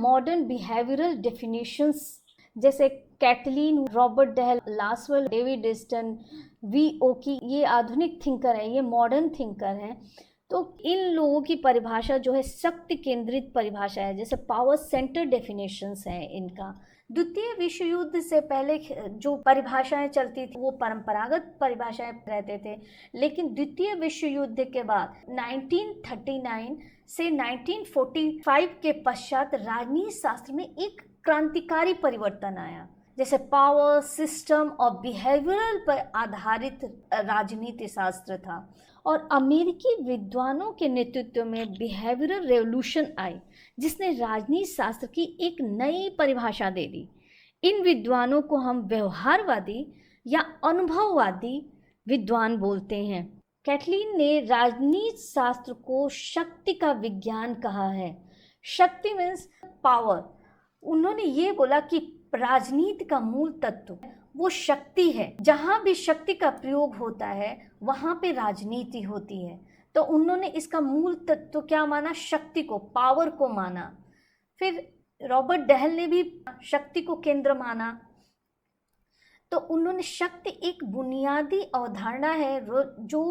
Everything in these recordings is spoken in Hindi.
मॉडर्न बिहेवियरल डेफिनेशंस जैसे Catlin, Robert Dahl, Lasswell, David Easton, V O Key, ये आधुनिक थिंकर हैं, ये मॉडर्न थिंकर हैं। तो इन लोगों की परिभाषा जो है शक्ति केंद्रित परिभाषा है, जैसे पावर सेंटर डेफिनेशंस हैं इनका। द्वितीय विश्व युद्ध से पहले जो परिभाषाएं चलती थी वो परंपरागत परिभाषाएं रहते थे, लेकिन द्वितीय विश्व युद्ध के बाद 1939 से 1945 के पश्चात राजनीति शास्त्र में एक क्रांतिकारी परिवर्तन आया, जैसे पावर सिस्टम और बिहेवियरल पर आधारित राजनीति शास्त्र था, और अमेरिकी विद्वानों के नेतृत्व में बिहेवियरल रेवोल्यूशन आई, जिसने राजनीति शास्त्र की एक नई परिभाषा दे दी। इन विद्वानों को हम व्यवहारवादी या अनुभववादी विद्वान बोलते हैं। कैटलीन ने राजनीति शास्त्र को शक्ति का विज्ञान कहा है। शक्ति मीन्स पावर। उन्होंने ये बोला कि राजनीति का मूल तत्व वो शक्ति है, जहाँ भी शक्ति का प्रयोग होता है वहाँ पे राजनीति होती है। तो उन्होंने इसका मूल तत्व क्या माना? शक्ति को, पावर को माना। फिर रॉबर्ट डहल ने भी शक्ति को केंद्र माना। तो उन्होंने शक्ति एक बुनियादी अवधारणा है जो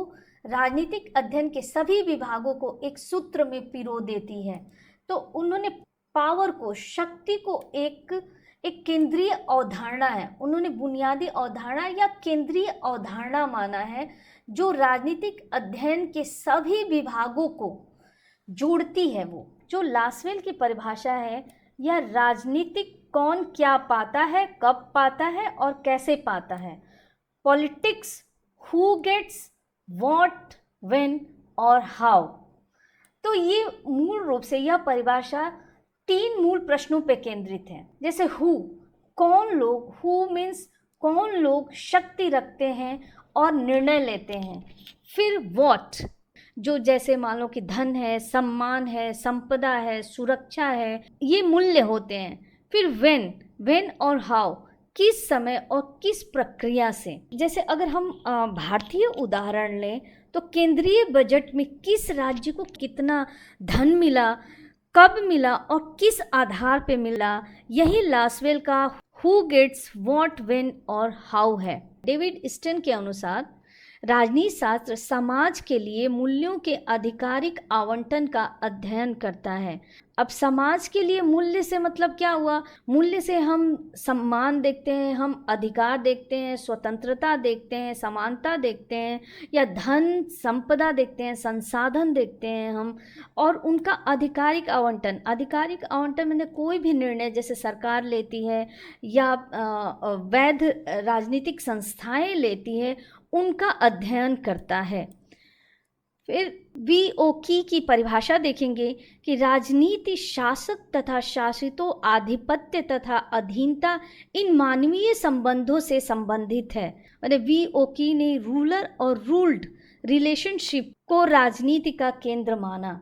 राजनीतिक अध्ययन के सभी विभागों को एक सूत्र में पिरो देती है। तो उन्होंने पावर को, शक्ति को एक केंद्रीय अवधारणा है, उन्होंने बुनियादी अवधारणा या केंद्रीय अवधारणा माना है, जो राजनीतिक अध्ययन के सभी विभागों को जोड़ती है। वो जो लासवेल की परिभाषा है, यह राजनीतिक कौन क्या पाता है, कब पाता है और कैसे पाता है। Politics, who gets what, when और हाउ। तो ये मूल रूप से यह परिभाषा 3 मूल प्रश्नों पे केंद्रित है। जैसे हु, कौन लोग, हु मीन्स कौन लोग शक्ति रखते हैं और निर्णय लेते हैं। फिर व्हाट, जो जैसे मान लो कि धन है, सम्मान है, संपदा है, सुरक्षा है, ये मूल्य होते हैं। फिर व्हेन और हाउ, किस समय और किस प्रक्रिया से। जैसे अगर हम भारतीय उदाहरण लें तो केंद्रीय बजट में किस राज्य को कितना धन मिला, कब मिला और किस आधार पे मिला, यही लासवेल का हु गेट्स व्हाट, व्हेन और हाउ है। डेविड ईस्टन के अनुसार राजनीति शास्त्र समाज के लिए मूल्यों के आधिकारिक आवंटन का अध्ययन करता है। अब समाज के लिए मूल्य से मतलब क्या हुआ? मूल्य से हम सम्मान देखते हैं, हम अधिकार देखते हैं, स्वतंत्रता देखते हैं, समानता देखते हैं, या धन संपदा देखते हैं, संसाधन देखते हैं हम, और उनका आधिकारिक आवंटन मैंने कोई भी निर्णय जैसे सरकार लेती है या वैध राजनीतिक संस्थाएं लेती है, उनका अध्ययन करता है। फिर वी.ओ.की की परिभाषा देखेंगे कि राजनीति शासक तथा शासितों, आधिपत्य तथा अधीनता, इन मानवीय संबंधों से संबंधित है। मतलब वी.ओ.की ने रूलर और रूल्ड रिलेशनशिप को राजनीति का केंद्र माना।